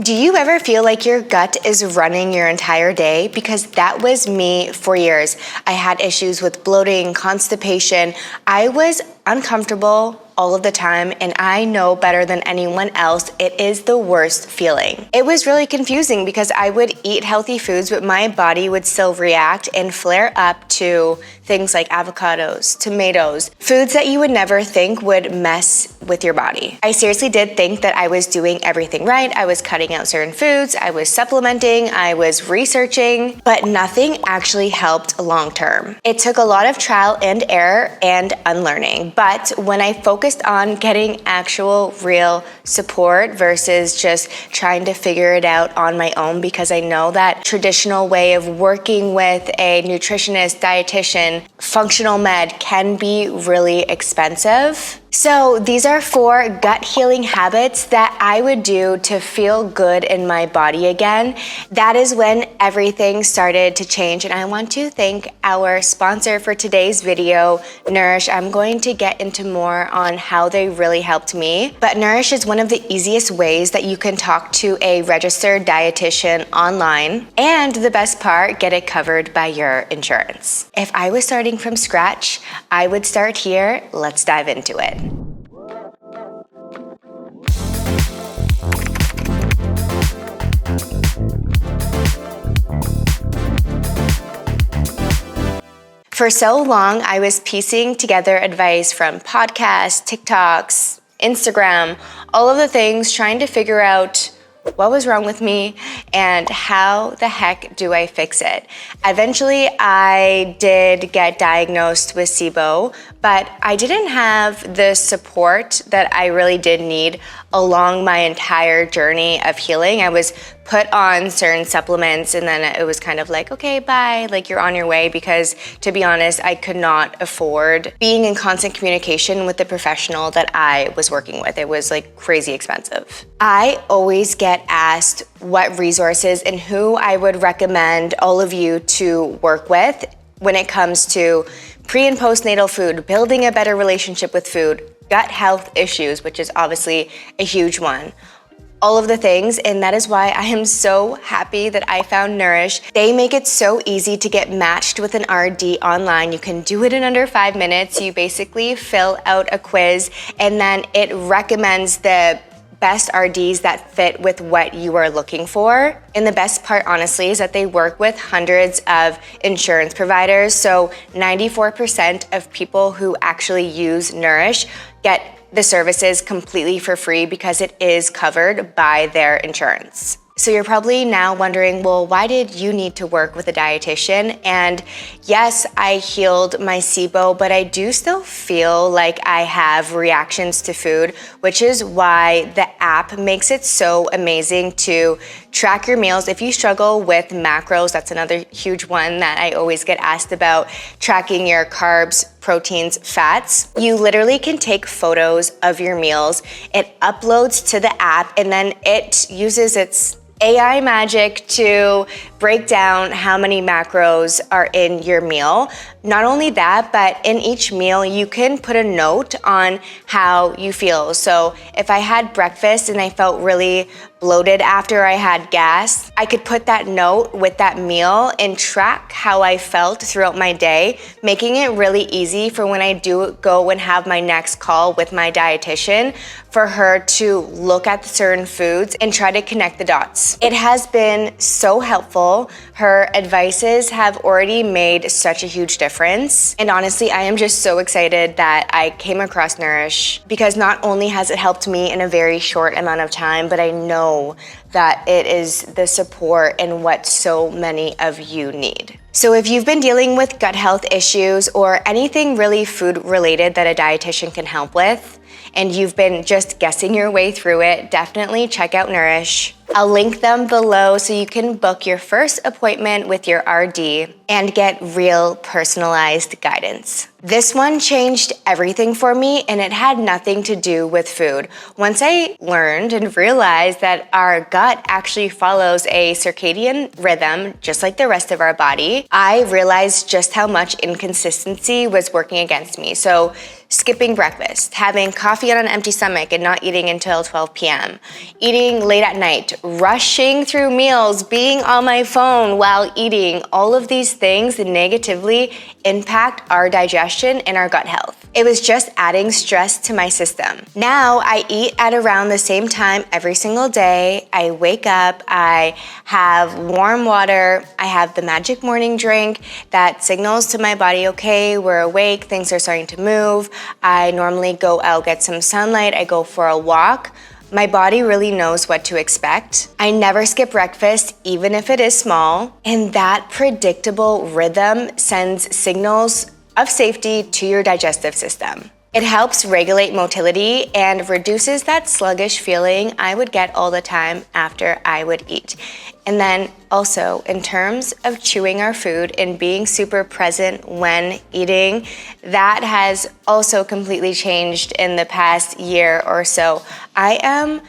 Do you ever feel like your gut is running your entire day? Because that was me for years. I had issues with bloating, constipation. I was uncomfortable all of the time, and I know better than anyone else, it is the worst feeling. It was really confusing because I would eat healthy foods, but my body would still react and flare up to things like avocados, tomatoes, foods that you would never think would mess with your body. I seriously did think that I was doing everything right. I was cutting out certain foods, I was supplementing, I was researching, but nothing actually helped long term. It took a lot of trial and error and unlearning, but when I focused on getting actual real support versus just trying to figure it out on my own, because I know that traditional way of working with a nutritionist, dietitian, functional med can be really expensive. So these are 4 gut healing habits that I would do to feel good in my body again. That is when everything started to change, and I want to thank our sponsor for today's video, Nourish. I'm going to get into more on how they really helped me, but Nourish is one of the easiest ways that you can talk to a registered dietitian online, and the best part, get it covered by your insurance. If I was starting from scratch, I would start here. Let's dive into it. For so long, I was piecing together advice from podcasts, TikToks, Instagram, all of the things, trying to figure out what was wrong with me and how the heck do I fix it. Eventually, I did get diagnosed with SIBO, but I didn't have the support that I really did need along my entire journey of healing. I was put on certain supplements and then it was kind of like, okay, bye, like you're on your way, because to be honest, I could not afford being in constant communication with the professional that I was working with. It was like crazy expensive. I always get asked what resources and who I would recommend all of you to work with when it comes to pre and postnatal food, building a better relationship with food, gut health issues, which is obviously a huge one. All of the things, and that is why I am so happy that I found Nourish. They make it so easy to get matched with an RD online. You can do it in under 5 minutes. You basically fill out a quiz and then it recommends the best RDs that fit with what you are looking for. And the best part, honestly, is that they work with hundreds of insurance providers. So 94% of people who actually use Nourish get the services completely for free because it is covered by their insurance. So you're probably now wondering, well, why did you need to work with a dietitian? And yes, I healed my SIBO, but I do still feel like I have reactions to food, which is why the app makes it so amazing to track your meals. If you struggle with macros, that's another huge one that I always get asked about, tracking your carbs, proteins, fats. You literally can take photos of your meals. It uploads to the app and then it uses its AI magic to break down how many macros are in your meal. Not only that, but in each meal, you can put a note on how you feel. So if I had breakfast and I felt really bloated after I had gas, I could put that note with that meal and track how I felt throughout my day, making it really easy for when I do go and have my next call with my dietitian for her to look at certain foods and try to connect the dots. It has been so helpful. Her advices have already made such a huge difference. And honestly, I am just so excited that I came across Nourish, because not only has it helped me in a very short amount of time, but I know that it is the support and what so many of you need. So if you've been dealing with gut health issues or anything really food related that a dietitian can help with, and you've been just guessing your way through it, definitely check out Nourish. I'll link them below so you can book your first appointment with your RD and get real personalized guidance. This one changed everything for me, and it had nothing to do with food. Once I learned and realized that our gut actually follows a circadian rhythm, just like the rest of our body, I realized just how much inconsistency was working against me. So skipping breakfast, having coffee on an empty stomach and not eating until 12 p.m., eating late at night, rushing through meals, being on my phone while eating, all of these things negatively impact our digestion and our gut health. It was just adding stress to my system. Now I eat at around the same time every single day. I wake up, I have warm water, I have the magic morning drink that signals to my body, okay, we're awake, things are starting to move. I normally go out, get some sunlight, I go for a walk. My body really knows what to expect. I never skip breakfast, even if it is small. And that predictable rhythm sends signals of safety to your digestive system. It helps regulate motility and reduces that sluggish feeling I would get all the time after I would eat. And then also, in terms of chewing our food and being super present when eating, that has also completely changed in the past year or so. I am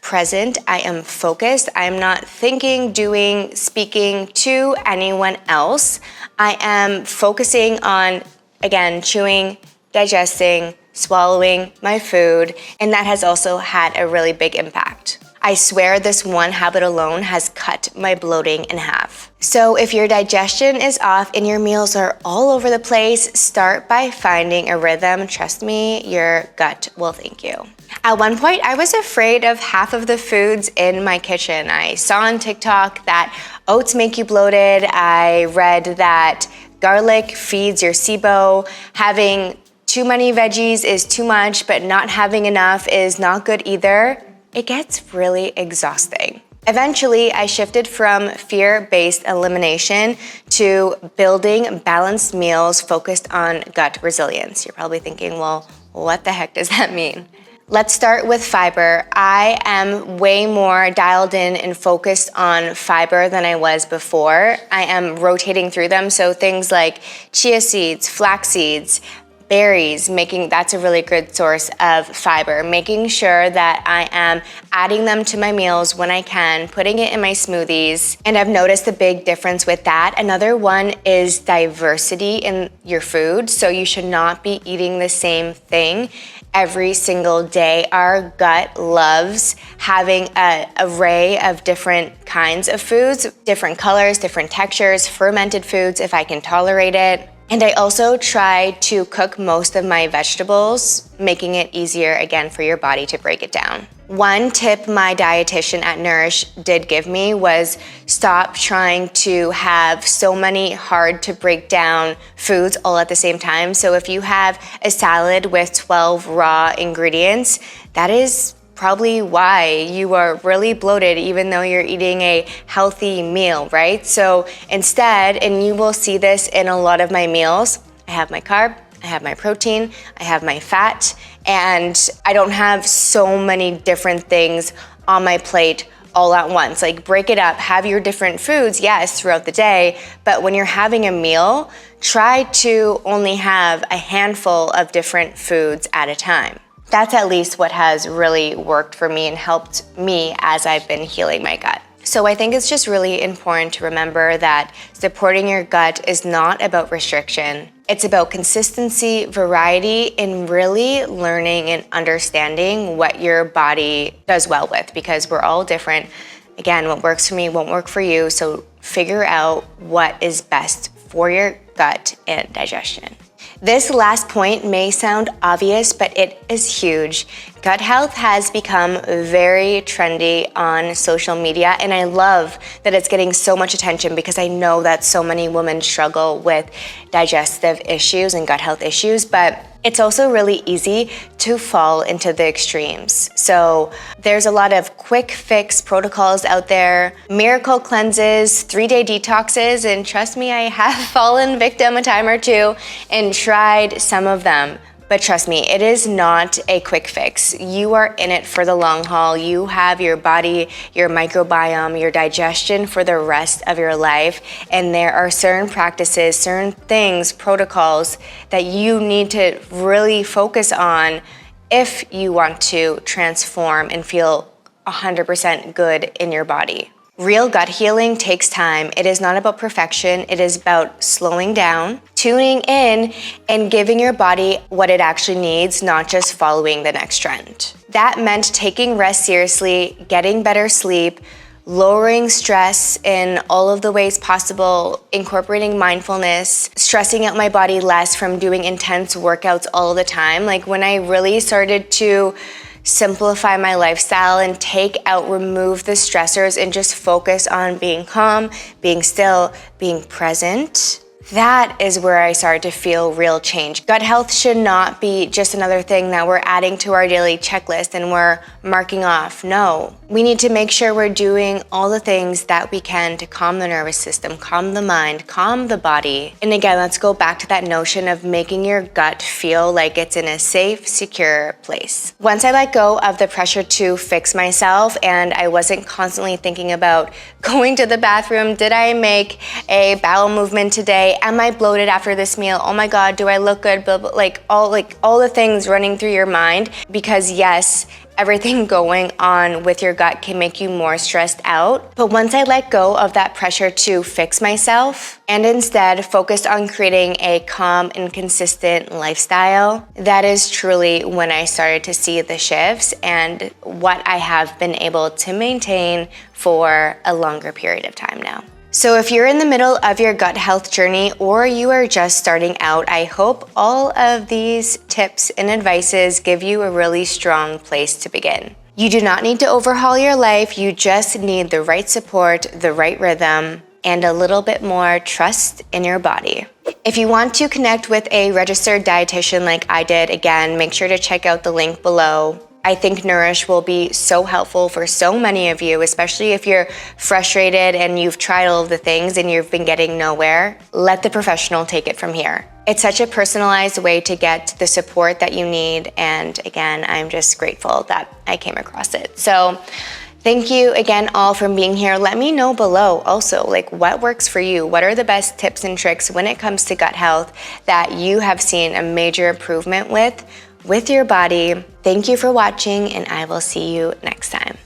present, I am focused, I'm not thinking, doing, speaking to anyone else. I am focusing on, again, chewing, digesting, swallowing my food, and that has also had a really big impact. I swear this one habit alone has cut my bloating in half. So if your digestion is off and your meals are all over the place, start by finding a rhythm. Trust me, your gut will thank you. At one point, I was afraid of half of the foods in my kitchen. I saw on TikTok that oats make you bloated. I read that garlic feeds your SIBO. Having too many veggies is too much, but not having enough is not good either. It gets really exhausting. Eventually, I shifted from fear-based elimination to building balanced meals focused on gut resilience. You're probably thinking, well, what the heck does that mean? Let's start with fiber. I am way more dialed in and focused on fiber than I was before. I am rotating through them, so things like chia seeds, flax seeds, berries, that's a really good source of fiber. Making sure that I am adding them to my meals when I can, putting it in my smoothies, and I've noticed a big difference with that. Another one is diversity in your food, so you should not be eating the same thing every single day. Our gut loves having an array of different kinds of foods, different colors, different textures, fermented foods if I can tolerate it. And I also try to cook most of my vegetables, making it easier again for your body to break it down. One tip my dietitian at Nourish did give me was stop trying to have so many hard to break down foods all at the same time. So if you have a salad with 12 raw ingredients, that is probably why you are really bloated even though you're eating a healthy meal, right? So instead, and you will see this in a lot of my meals, I have my carb, I have my protein, I have my fat, and I don't have so many different things on my plate all at once. Like, break it up, have your different foods, yes, throughout the day, but when you're having a meal, try to only have a handful of different foods at a time. That's at least what has really worked for me and helped me as I've been healing my gut. So I think it's just really important to remember that supporting your gut is not about restriction. It's about consistency, variety, and really learning and understanding what your body does well with, because we're all different. Again, what works for me won't work for you, so figure out what is best for your gut and digestion. This last point may sound obvious, but it is huge. Gut health has become very trendy on social media, and I love that it's getting so much attention because I know that so many women struggle with digestive issues and gut health issues, but it's also really easy to fall into the extremes. So there's a lot of quick fix protocols out there, miracle cleanses, 3-day detoxes, and trust me, I have fallen victim a time or two and tried some of them. But trust me, it is not a quick fix. You are in it for the long haul. You have your body, your microbiome, your digestion for the rest of your life. And there are certain practices, certain things, protocols that you need to really focus on if you want to transform and feel 100% good in your body. Real gut healing takes time. It is not about perfection. It is about slowing down, tuning in, and giving your body what it actually needs, not just following the next trend. That meant taking rest seriously, getting better sleep, lowering stress in all of the ways possible, incorporating mindfulness, stressing out my body less from doing intense workouts all the time. Like when I really started to simplify my lifestyle and remove the stressors and just focus on being calm, being still, being present, that is where I started to feel real change. Gut health should not be just another thing that we're adding to our daily checklist and we're marking off. No, we need to make sure we're doing all the things that we can to calm the nervous system, calm the mind, calm the body. And again, let's go back to that notion of making your gut feel like it's in a safe, secure place. Once I let go of the pressure to fix myself and I wasn't constantly thinking about going to the bathroom, did I make a bowel movement today? Am I bloated after this meal? Oh my God, do I look good? All the things running through your mind, because yes, everything going on with your gut can make you more stressed out. But once I let go of that pressure to fix myself and instead focused on creating a calm and consistent lifestyle, that is truly when I started to see the shifts and what I have been able to maintain for a longer period of time now. So if you're in the middle of your gut health journey or you are just starting out, I hope all of these tips and advices give you a really strong place to begin. You do not need to overhaul your life. You just need the right support, the right rhythm, and a little bit more trust in your body. If you want to connect with a registered dietitian like I did, again, make sure to check out the link below. I think Nourish will be so helpful for so many of you, especially if you're frustrated and you've tried all of the things and you've been getting nowhere. Let the professional take it from here. It's such a personalized way to get the support that you need. And again, I'm just grateful that I came across it. So thank you again all for being here. Let me know below also, what works for you? What are the best tips and tricks when it comes to gut health that you have seen a major improvement with your body? Thank you for watching, and I will see you next time.